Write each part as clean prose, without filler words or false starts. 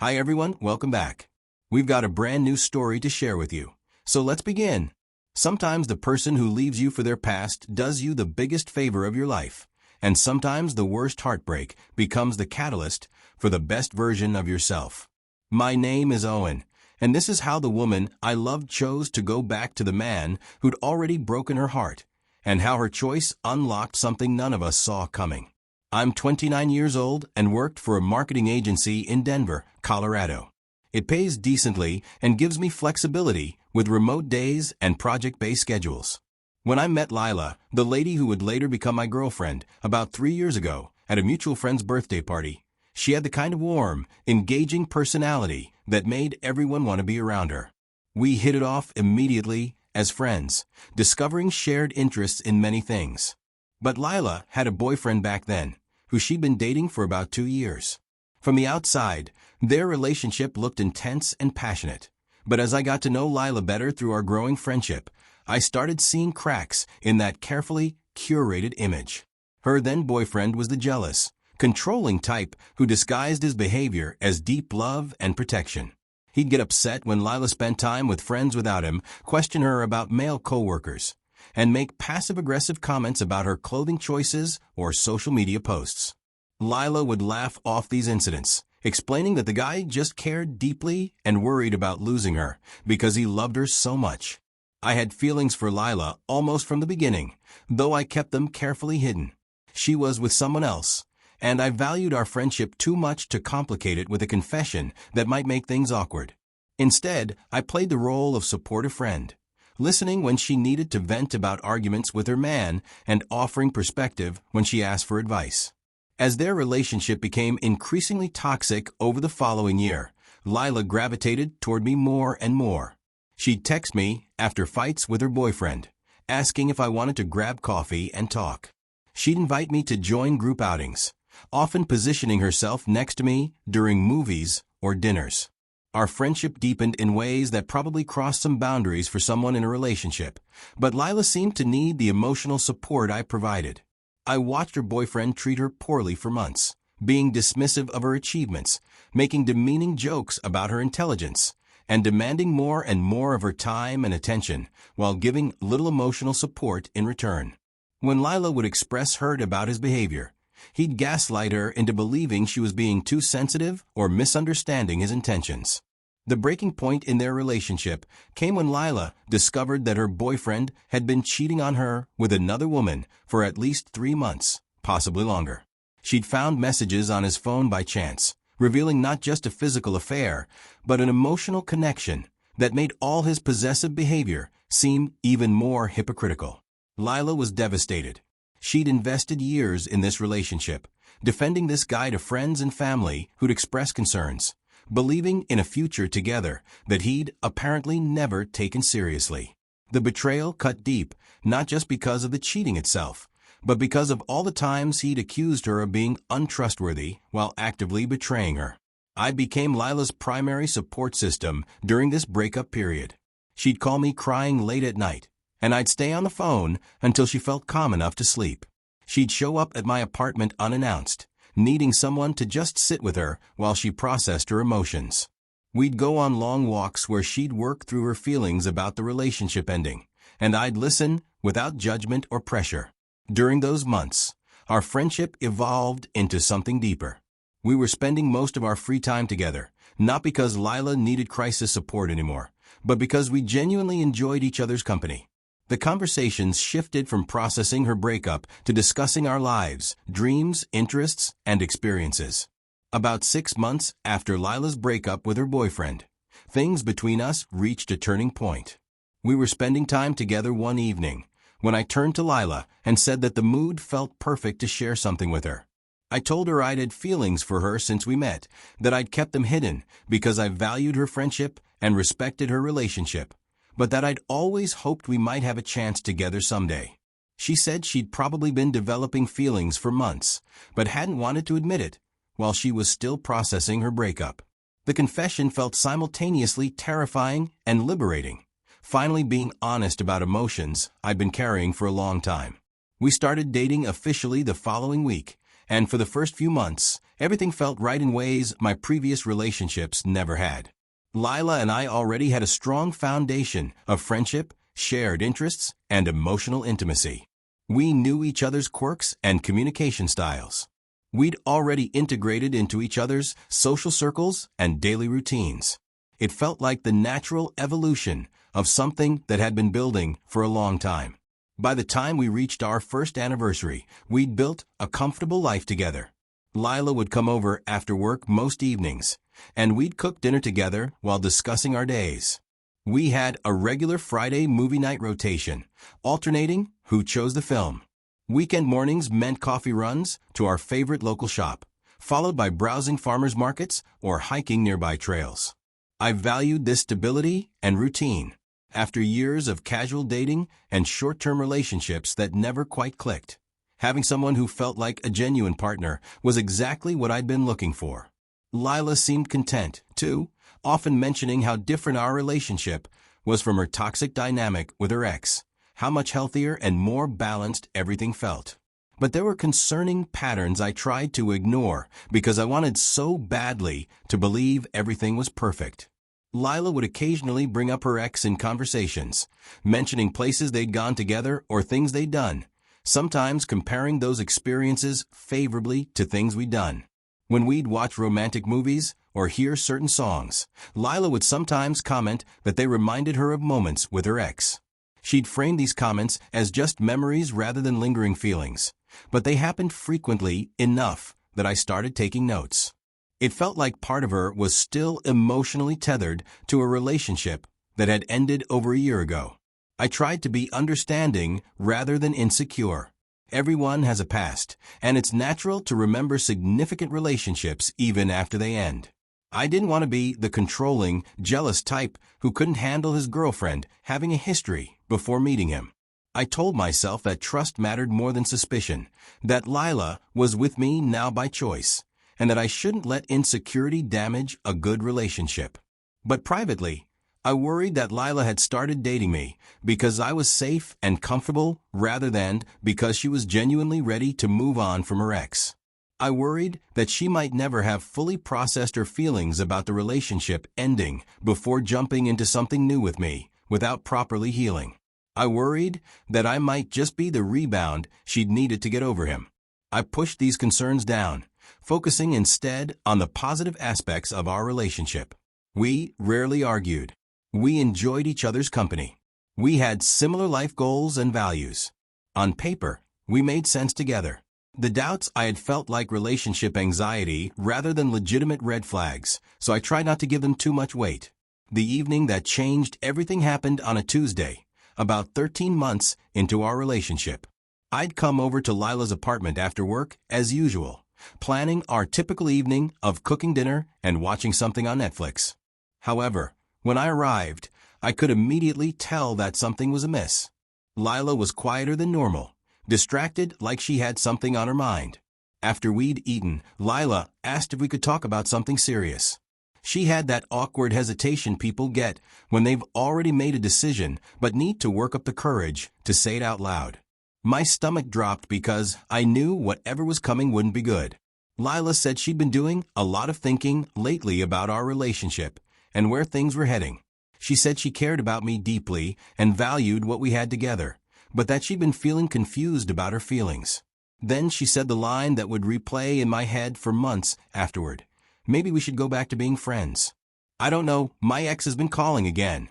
Hi everyone, welcome back. We've got a brand new story to share with you. So let's begin. Sometimes the person who leaves you for their past does you the biggest favor of your life. And sometimes the worst heartbreak becomes the catalyst for the best version of yourself. My name is Owen, and this is how the woman I loved chose to go back to the man who'd already broken her heart, and how her choice unlocked something none of us saw coming. I'm 29 years old and worked for a marketing agency in Denver, Colorado. It pays decently and gives me flexibility with remote days and project-based schedules. When I met Lila, the lady who would later become my girlfriend, about 3 years ago at a mutual friend's birthday party, she had the kind of warm, engaging personality that made everyone want to be around her. We hit it off immediately as friends, discovering shared interests in many things. But Lila had a boyfriend back then, who she'd been dating for about 2 years. From the outside, their relationship looked intense and passionate. But as I got to know Lila better through our growing friendship, I started seeing cracks in that carefully curated image. Her then-boyfriend was the jealous, controlling type who disguised his behavior as deep love and protection. He'd get upset when Lila spent time with friends without him, question her about male coworkers, and make passive-aggressive comments about her clothing choices or social media posts. Lila would laugh off these incidents, explaining that the guy just cared deeply and worried about losing her because he loved her so much. I had feelings for Lila almost from the beginning, though I kept them carefully hidden. She was with someone else, and I valued our friendship too much to complicate it with a confession that might make things awkward. Instead, I played the role of supportive friend, listening when she needed to vent about arguments with her man and offering perspective when she asked for advice. As their relationship became increasingly toxic over the following year, Lila gravitated toward me more and more. She'd text me after fights with her boyfriend, asking if I wanted to grab coffee and talk. She'd invite me to join group outings, often positioning herself next to me during movies or dinners. Our friendship deepened in ways that probably crossed some boundaries for someone in a relationship, but Lila seemed to need the emotional support I provided. I watched her boyfriend treat her poorly for months, being dismissive of her achievements, making demeaning jokes about her intelligence, and demanding more and more of her time and attention while giving little emotional support in return. When Lila would express hurt about his behavior, he'd gaslight her into believing she was being too sensitive or misunderstanding his intentions. The breaking point in their relationship came when Lila discovered that her boyfriend had been cheating on her with another woman for at least 3 months, possibly longer. She'd found messages on his phone by chance, revealing not just a physical affair, but an emotional connection that made all his possessive behavior seem even more hypocritical. Lila was devastated. She'd invested years in this relationship, defending this guy to friends and family who'd expressed concerns, believing in a future together that he'd apparently never taken seriously. The betrayal cut deep, not just because of the cheating itself, but because of all the times he'd accused her of being untrustworthy while actively betraying her. I became Lila's primary support system during this breakup period. She'd call me crying late at night, and I'd stay on the phone until she felt calm enough to sleep. She'd show up at my apartment unannounced, needing someone to just sit with her while she processed her emotions. We'd go on long walks where she'd work through her feelings about the relationship ending, and I'd listen without judgment or pressure. During those months, our friendship evolved into something deeper. We were spending most of our free time together, not because Lila needed crisis support anymore, but because we genuinely enjoyed each other's company. The conversations shifted from processing her breakup to discussing our lives, dreams, interests, and experiences. About 6 months after Lila's breakup with her boyfriend, things between us reached a turning point. We were spending time together one evening when I turned to Lila and said that the mood felt perfect to share something with her. I told her I'd had feelings for her since we met, that I'd kept them hidden because I valued her friendship and respected her relationship, but that I'd always hoped we might have a chance together someday. She said she'd probably been developing feelings for months, but hadn't wanted to admit it, while she was still processing her breakup. The confession felt simultaneously terrifying and liberating, finally being honest about emotions I'd been carrying for a long time. We started dating officially the following week, And for the first few months, everything felt right in ways my previous relationships never had. Lila and I already had a strong foundation of friendship, shared interests, and emotional intimacy. We knew each other's quirks and communication styles. We'd already integrated into each other's social circles and daily routines. It felt like the natural evolution of something that had been building for a long time. By the time we reached our first anniversary, we'd built a comfortable life together. Lila would come over after work most evenings, and we'd cook dinner together while discussing our days. We had a regular Friday movie night rotation, alternating who chose the film. Weekend mornings meant coffee runs to our favorite local shop, followed by browsing farmers markets or hiking nearby trails. I valued this stability and routine. After years of casual dating and short-term relationships that never quite clicked, having someone who felt like a genuine partner was exactly what I'd been looking for. Lila seemed content, too, often mentioning how different our relationship was from her toxic dynamic with her ex, how much healthier and more balanced everything felt. But there were concerning patterns I tried to ignore because I wanted so badly to believe everything was perfect. Lila would occasionally bring up her ex in conversations, mentioning places they'd gone together or things they'd done, sometimes comparing those experiences favorably to things we'd done. When we'd watch romantic movies or hear certain songs, Lila would sometimes comment that they reminded her of moments with her ex. She'd frame these comments as just memories rather than lingering feelings, but they happened frequently enough that I started taking notes. It felt like part of her was still emotionally tethered to a relationship that had ended over a year ago. I tried to be understanding rather than insecure. Everyone has a past, and it's natural to remember significant relationships even after they end. I didn't want to be the controlling, jealous type who couldn't handle his girlfriend having a history before meeting him. I told myself that trust mattered more than suspicion, that Lila was with me now by choice, and that I shouldn't let insecurity damage a good relationship. But privately, I worried that Lila had started dating me because I was safe and comfortable rather than because she was genuinely ready to move on from her ex. I worried that she might never have fully processed her feelings about the relationship ending before jumping into something new with me without properly healing. I worried that I might just be the rebound she'd needed to get over him. I pushed these concerns down, focusing instead on the positive aspects of our relationship. We rarely argued. We enjoyed each other's company. We had similar life goals and values. On paper, we made sense together. The doubts I had felt like relationship anxiety rather than legitimate red flags, so I tried not to give them too much weight. The evening that changed everything happened on a Tuesday, about 13 months into our relationship. I'd come over to Lila's apartment after work, as usual, planning our typical evening of cooking dinner and watching something on Netflix. However, when I arrived, I could immediately tell that something was amiss. Lila was quieter than normal, distracted like she had something on her mind. After we'd eaten, Lila asked if we could talk about something serious. She had that awkward hesitation people get when they've already made a decision but need to work up the courage to say it out loud. My stomach dropped because I knew whatever was coming wouldn't be good. Lila said she'd been doing a lot of thinking lately about our relationship and where things were heading. She said she cared about me deeply and valued what we had together, but that she'd been feeling confused about her feelings. Then she said the line that would replay in my head for months afterward. Maybe we should go back to being friends. I don't know, my ex has been calling again.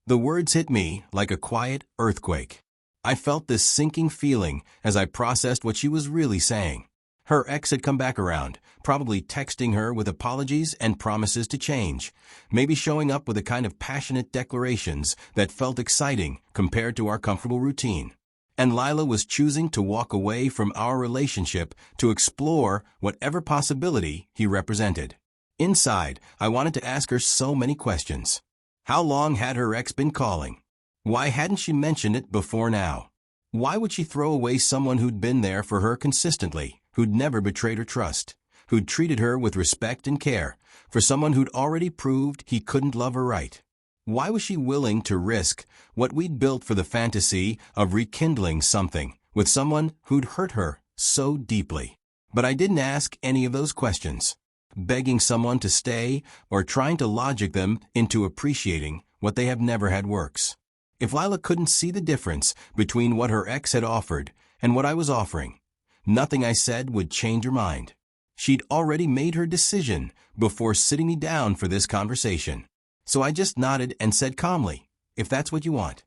The words hit me like a quiet earthquake. I felt this sinking feeling as I processed what she was really saying. Her ex had come back around, probably texting her with apologies and promises to change, maybe showing up with a kind of passionate declarations that felt exciting compared to our comfortable routine. And Lila was choosing to walk away from our relationship to explore whatever possibility he represented. Inside, I wanted to ask her so many questions. How long had her ex been calling? Why hadn't she mentioned it before now? Why would she throw away someone who'd been there for her consistently, who'd never betrayed her trust, who'd treated her with respect and care, for someone who'd already proved he couldn't love her right? Why was she willing to risk what we'd built for the fantasy of rekindling something with someone who'd hurt her so deeply? But I didn't ask any of those questions, begging someone to stay or trying to logic them into appreciating what they have never had works. If Lila couldn't see the difference between what her ex had offered and what I was offering, nothing I said would change her mind. She'd already made her decision before sitting me down for this conversation. So I just nodded and said calmly, "If that's what you want."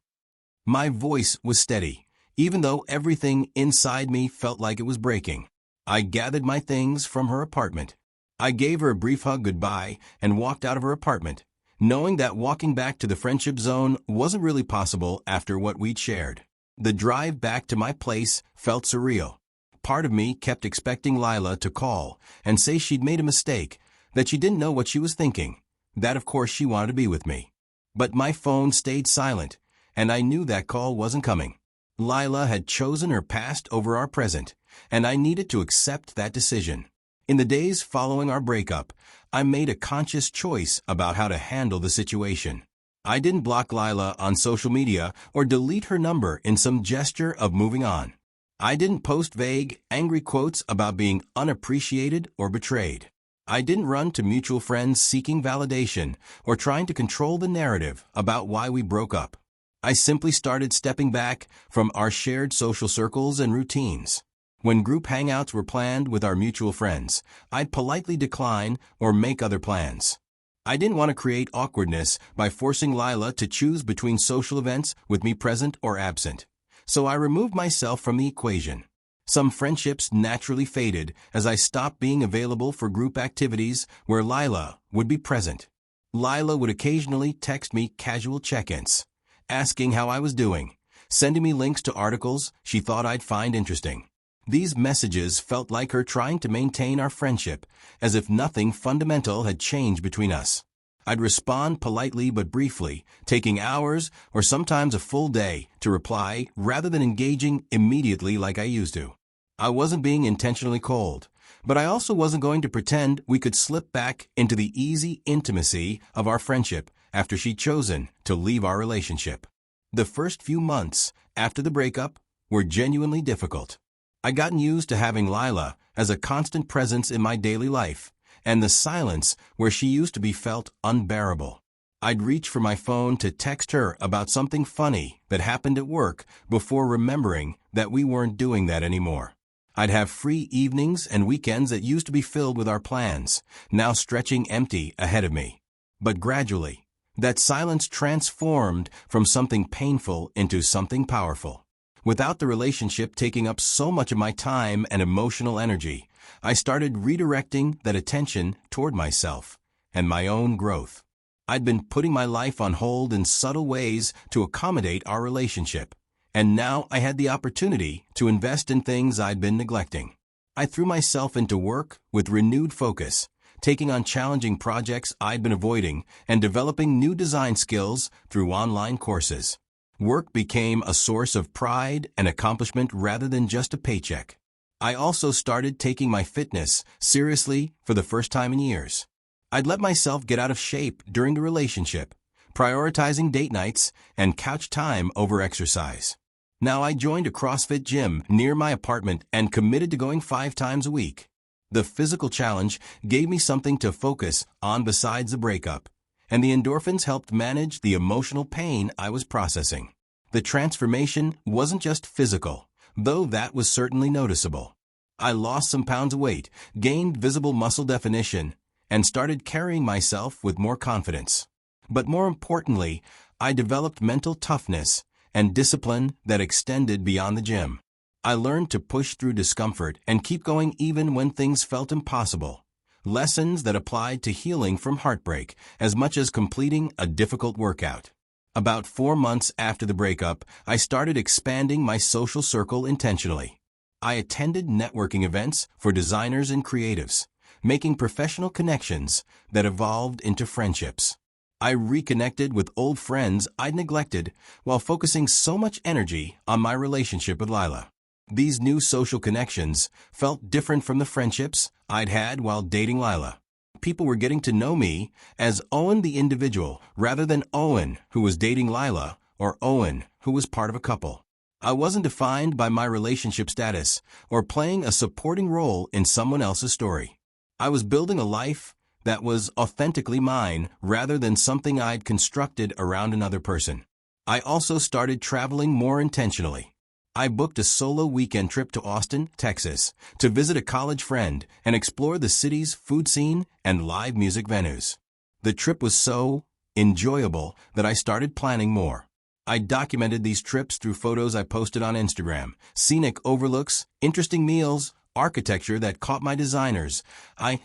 My voice was steady, even though everything inside me felt like it was breaking. I gathered my things from her apartment. I gave her a brief hug goodbye and walked out of her apartment, knowing that walking back to the friendship zone wasn't really possible after what we'd shared. The drive back to my place felt surreal. Part of me kept expecting Lila to call and say she'd made a mistake, that she didn't know what she was thinking, that of course she wanted to be with me. But my phone stayed silent, and I knew that call wasn't coming. Lila had chosen her past over our present, and I needed to accept that decision. In the days following our breakup, I made a conscious choice about how to handle the situation. I didn't block Lila on social media or delete her number in some gesture of moving on. I didn't post vague, angry quotes about being unappreciated or betrayed. I didn't run to mutual friends seeking validation or trying to control the narrative about why we broke up. I simply started stepping back from our shared social circles and routines. When group hangouts were planned with our mutual friends, I'd politely decline or make other plans. I didn't want to create awkwardness by forcing Lila to choose between social events with me present or absent. So I removed myself from the equation. Some friendships naturally faded as I stopped being available for group activities where Lila would be present. Lila would occasionally text me casual check-ins, asking how I was doing, sending me links to articles she thought I'd find interesting. These messages felt like her trying to maintain our friendship, as if nothing fundamental had changed between us. I'd respond politely but briefly, taking hours or sometimes a full day to reply rather than engaging immediately like I used to. I wasn't being intentionally cold, but I also wasn't going to pretend we could slip back into the easy intimacy of our friendship after she'd chosen to leave our relationship. The first few months after the breakup were genuinely difficult. I'd gotten used to having Lila as a constant presence in my daily life, and the silence where she used to be felt unbearable. I'd reach for my phone to text her about something funny that happened at work before remembering that we weren't doing that anymore. I'd have free evenings and weekends that used to be filled with our plans, now stretching empty ahead of me. But gradually, that silence transformed from something painful into something powerful. Without the relationship taking up so much of my time and emotional energy, I started redirecting that attention toward myself and my own growth. I'd been putting my life on hold in subtle ways to accommodate our relationship, and now I had the opportunity to invest in things I'd been neglecting. I threw myself into work with renewed focus, taking on challenging projects I'd been avoiding and developing new design skills through online courses. Work became a source of pride and accomplishment rather than just a paycheck. I also started taking my fitness seriously for the first time in years. I'd let myself get out of shape during the relationship, prioritizing date nights and couch time over exercise. Now I joined a CrossFit gym near my apartment and committed to going 5 times a week. The physical challenge gave me something to focus on besides the breakup, and the endorphins helped manage the emotional pain I was processing. The transformation wasn't just physical, though that was certainly noticeable. I lost some pounds of weight, gained visible muscle definition, and started carrying myself with more confidence. But more importantly, I developed mental toughness and discipline that extended beyond the gym. I learned to push through discomfort and keep going even when things felt impossible. Lessons that applied to healing from heartbreak as much as completing a difficult workout. About 4 months after the breakup, I started expanding my social circle intentionally. I attended networking events for designers and creatives, making professional connections that evolved into friendships. I reconnected with old friends I'd neglected while focusing so much energy on my relationship with Lila. These new social connections felt different from the friendships I'd had while dating Lila. People were getting to know me as Owen the individual rather than Owen who was dating Lila or Owen who was part of a couple. I wasn't defined by my relationship status or playing a supporting role in someone else's story. I was building a life that was authentically mine rather than something I'd constructed around another person. I also started traveling more intentionally. I booked a solo weekend trip to Austin, Texas, to visit a college friend and explore the city's food scene and live music venues. The trip was so enjoyable that I started planning more. I documented these trips through photos I posted on Instagram, scenic overlooks, interesting meals, architecture that caught my designers,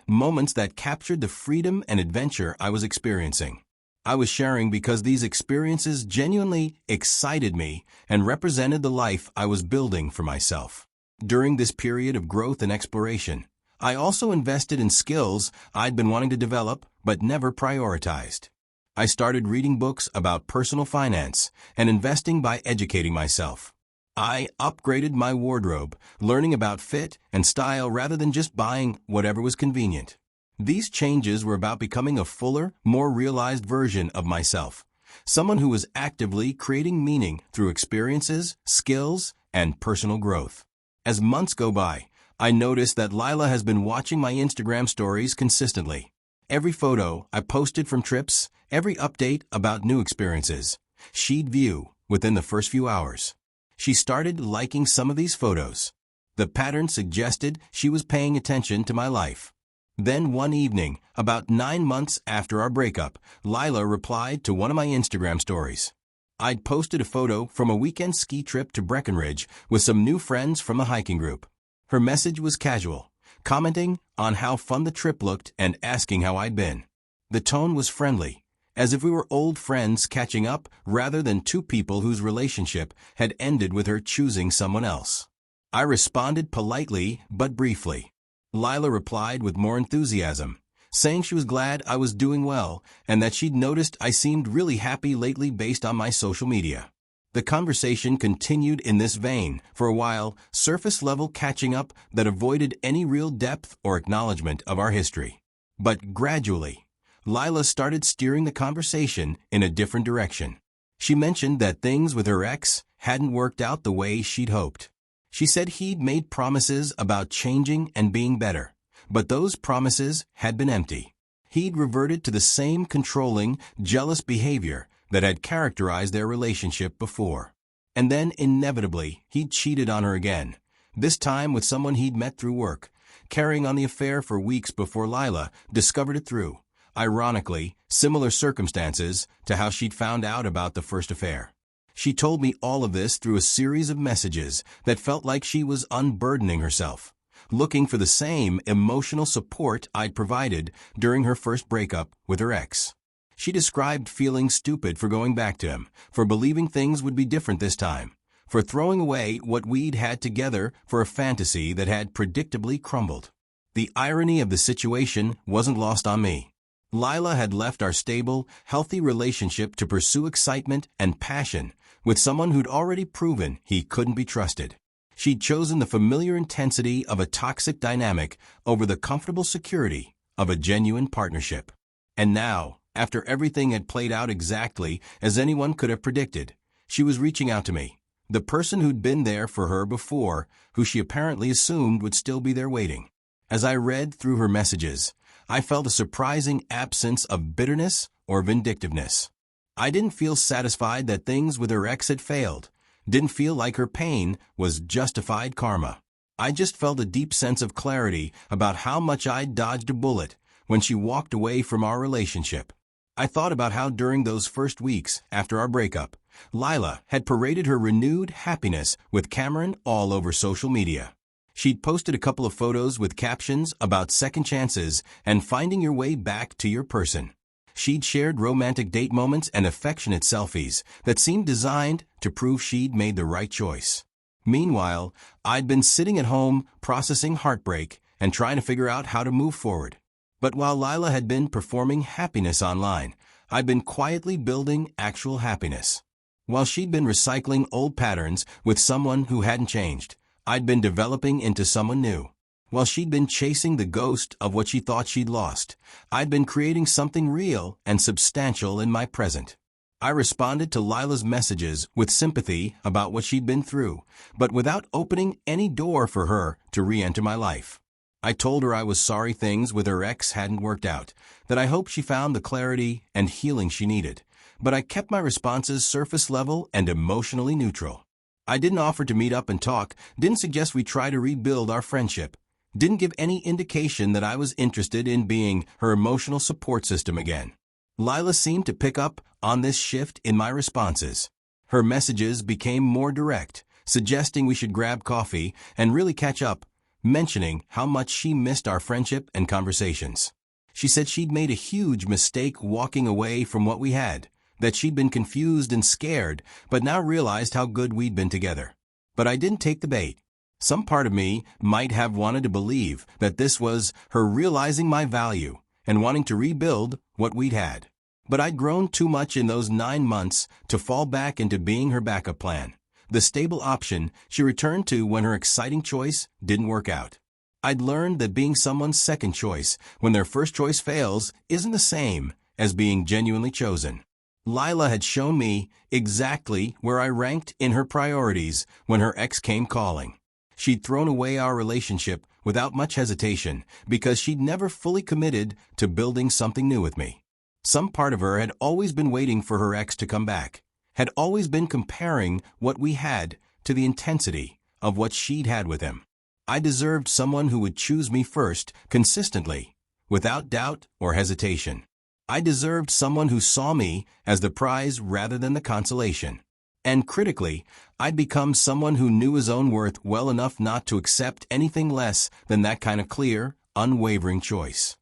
moments that captured the freedom and adventure I was experiencing. I was sharing because these experiences genuinely excited me and represented the life I was building for myself. During this period of growth and exploration, I also invested in skills I'd been wanting to develop but never prioritized. I started reading books about personal finance and investing by educating myself. I upgraded my wardrobe, learning about fit and style rather than just buying whatever was convenient. These changes were about becoming a fuller, more realized version of myself, someone who was actively creating meaning through experiences, skills, and personal growth. As months go by, I noticed that Lila has been watching my Instagram stories consistently. Every photo I posted from trips, every update about new experiences, she'd view within the first few hours. She started liking some of these photos. The pattern suggested she was paying attention to my life. Then one evening, about 9 months after our breakup, Lila replied to one of my Instagram stories. I'd posted a photo from a weekend ski trip to Breckenridge with some new friends from a hiking group. Her message was casual, commenting on how fun the trip looked and asking how I'd been. The tone was friendly, as if we were old friends catching up rather than two people whose relationship had ended with her choosing someone else. I responded politely but briefly. Lila replied with more enthusiasm, saying she was glad I was doing well and that she'd noticed I seemed really happy lately based on my social media. The conversation continued in this vein for a while, surface-level catching up that avoided any real depth or acknowledgement of our history. But gradually, Lila started steering the conversation in a different direction. She mentioned that things with her ex hadn't worked out the way she'd hoped. She said he'd made promises about changing and being better, but those promises had been empty. He'd reverted to the same controlling, jealous behavior that had characterized their relationship before. And then, inevitably, he'd cheated on her again, this time with someone he'd met through work, carrying on the affair for weeks before Lila discovered it through, ironically, similar circumstances to how she'd found out about the first affair. She told me all of this through a series of messages that felt like she was unburdening herself, looking for the same emotional support I'd provided during her first breakup with her ex. She described feeling stupid for going back to him, for believing things would be different this time, for throwing away what we'd had together for a fantasy that had predictably crumbled. The irony of the situation wasn't lost on me. Lila had left our stable, healthy relationship to pursue excitement and passion with someone who'd already proven he couldn't be trusted. She'd chosen the familiar intensity of a toxic dynamic over the comfortable security of a genuine partnership. And now, after everything had played out exactly as anyone could have predicted, she was reaching out to me, the person who'd been there for her before, who she apparently assumed would still be there waiting. As I read through her messages, I felt a surprising absence of bitterness or vindictiveness. I didn't feel satisfied that things with her ex had failed, didn't feel like her pain was justified karma. I just felt a deep sense of clarity about how much I'd dodged a bullet when she walked away from our relationship. I thought about how during those first weeks after our breakup, Lila had paraded her renewed happiness with Cameron all over social media. She'd posted a couple of photos with captions about second chances and finding your way back to your person. She'd shared romantic date moments and affectionate selfies that seemed designed to prove she'd made the right choice. Meanwhile, I'd been sitting at home processing heartbreak and trying to figure out how to move forward. But while Lila had been performing happiness online, I'd been quietly building actual happiness. While she'd been recycling old patterns with someone who hadn't changed, I'd been developing into someone new. While she'd been chasing the ghost of what she thought she'd lost, I'd been creating something real and substantial in my present. I responded to Lila's messages with sympathy about what she'd been through, but without opening any door for her to re-enter my life. I told her I was sorry things with her ex hadn't worked out, that I hoped she found the clarity and healing she needed, but I kept my responses surface level and emotionally neutral. I didn't offer to meet up and talk, didn't suggest we try to rebuild our friendship, didn't give any indication that I was interested in being her emotional support system again. Lila seemed to pick up on this shift in my responses. Her messages became more direct, suggesting we should grab coffee and really catch up, mentioning how much she missed our friendship and conversations. She said she'd made a huge mistake walking away from what we had, that she'd been confused and scared, but now realized how good we'd been together. But I didn't take the bait. Some part of me might have wanted to believe that this was her realizing my value and wanting to rebuild what we'd had. But I'd grown too much in those 9 months to fall back into being her backup plan, the stable option she returned to when her exciting choice didn't work out. I'd learned that being someone's second choice when their first choice fails isn't the same as being genuinely chosen. Lila had shown me exactly where I ranked in her priorities when her ex came calling. She'd thrown away our relationship without much hesitation because she'd never fully committed to building something new with me. Some part of her had always been waiting for her ex to come back, had always been comparing what we had to the intensity of what she'd had with him. I deserved someone who would choose me first, consistently, without doubt or hesitation. I deserved someone who saw me as the prize rather than the consolation. And critically, I'd become someone who knew his own worth well enough not to accept anything less than that kind of clear, unwavering choice.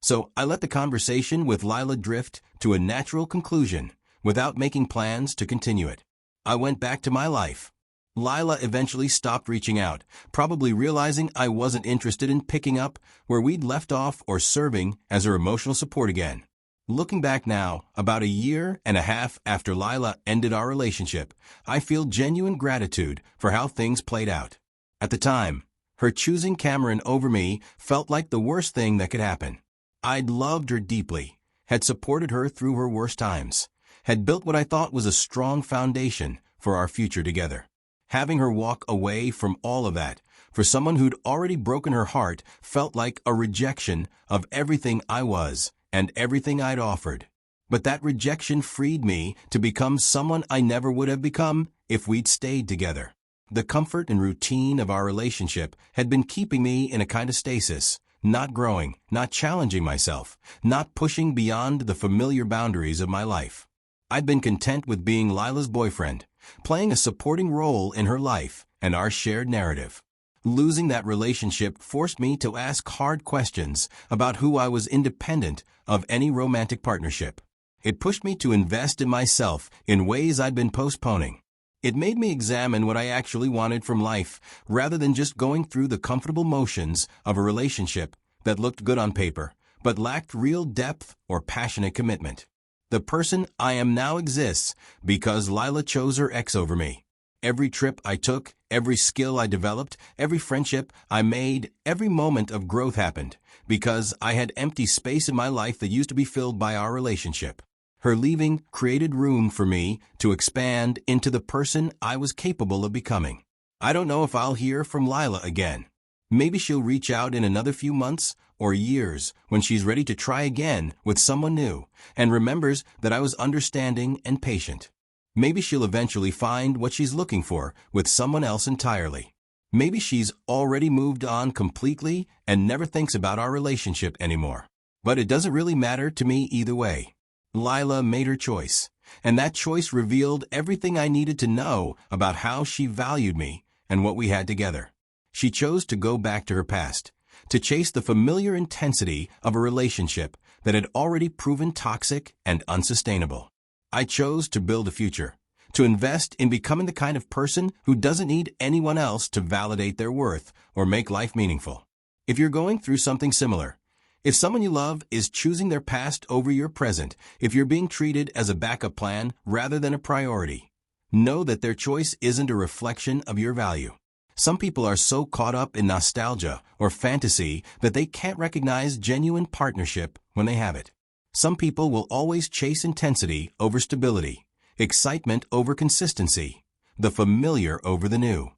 So I let the conversation with Lila drift to a natural conclusion without making plans to continue it. I went back to my life. Lila eventually stopped reaching out, probably realizing I wasn't interested in picking up where we'd left off or serving as her emotional support again. Looking back now, about 1.5 years after Lila ended our relationship, I feel genuine gratitude for how things played out. At the time, her choosing Cameron over me felt like the worst thing that could happen. I'd loved her deeply, had supported her through her worst times, had built what I thought was a strong foundation for our future together. Having her walk away from all of that, for someone who'd already broken her heart, felt like a rejection of everything I was and everything I'd offered. But that rejection freed me to become someone I never would have become if we'd stayed together. The comfort and routine of our relationship had been keeping me in a kind of stasis, not growing, not challenging myself, not pushing beyond the familiar boundaries of my life. I'd been content with being Lila's boyfriend, playing a supporting role in her life and our shared narrative. Losing that relationship forced me to ask hard questions about who I was independent of any romantic partnership. It pushed me to invest in myself in ways I'd been postponing. It made me examine what I actually wanted from life, rather than just going through the comfortable motions of a relationship that looked good on paper, but lacked real depth or passionate commitment. The person I am now exists because Lila chose her ex over me. Every trip I took, every skill I developed, every friendship I made, every moment of growth happened because I had empty space in my life that used to be filled by our relationship. Her leaving created room for me to expand into the person I was capable of becoming. I don't know if I'll hear from Lila again. Maybe she'll reach out in another few months or years when she's ready to try again with someone new and remembers that I was understanding and patient. Maybe she'll eventually find what she's looking for with someone else entirely. Maybe she's already moved on completely and never thinks about our relationship anymore. But it doesn't really matter to me either way. Lila made her choice, and that choice revealed everything I needed to know about how she valued me and what we had together. She chose to go back to her past, to chase the familiar intensity of a relationship that had already proven toxic and unsustainable. I chose to build a future, to invest in becoming the kind of person who doesn't need anyone else to validate their worth or make life meaningful. If you're going through something similar, if someone you love is choosing their past over your present, if you're being treated as a backup plan rather than a priority, know that their choice isn't a reflection of your value. Some people are so caught up in nostalgia or fantasy that they can't recognize genuine partnership when they have it. Some people will always chase intensity over stability, excitement over consistency, the familiar over the new.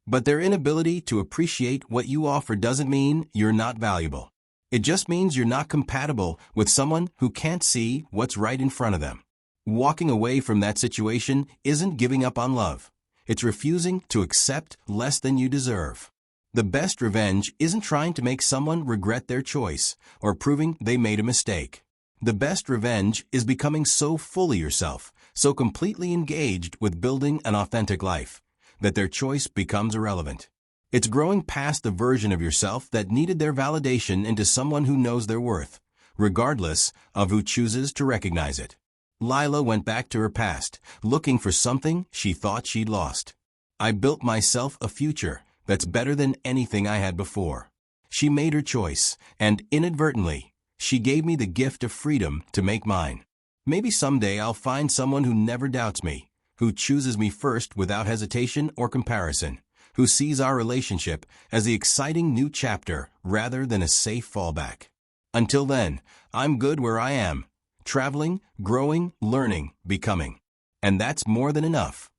But their inability to appreciate what you offer doesn't mean you're not valuable. It just means you're not compatible with someone who can't see what's right in front of them. Walking away from that situation isn't giving up on love. It's refusing to accept less than you deserve. The best revenge isn't trying to make someone regret their choice or proving they made a mistake. The best revenge is becoming so full of yourself, so completely engaged with building an authentic life, that their choice becomes irrelevant. It's growing past the version of yourself that needed their validation into someone who knows their worth, regardless of who chooses to recognize it. Lila went back to her past, looking for something she thought she'd lost. I built myself a future that's better than anything I had before. She made her choice, and inadvertently, she gave me the gift of freedom to make mine. Maybe someday I'll find someone who never doubts me, who chooses me first without hesitation or comparison, who sees our relationship as the exciting new chapter rather than a safe fallback. Until then, I'm good where I am, traveling, growing, learning, becoming. And that's more than enough.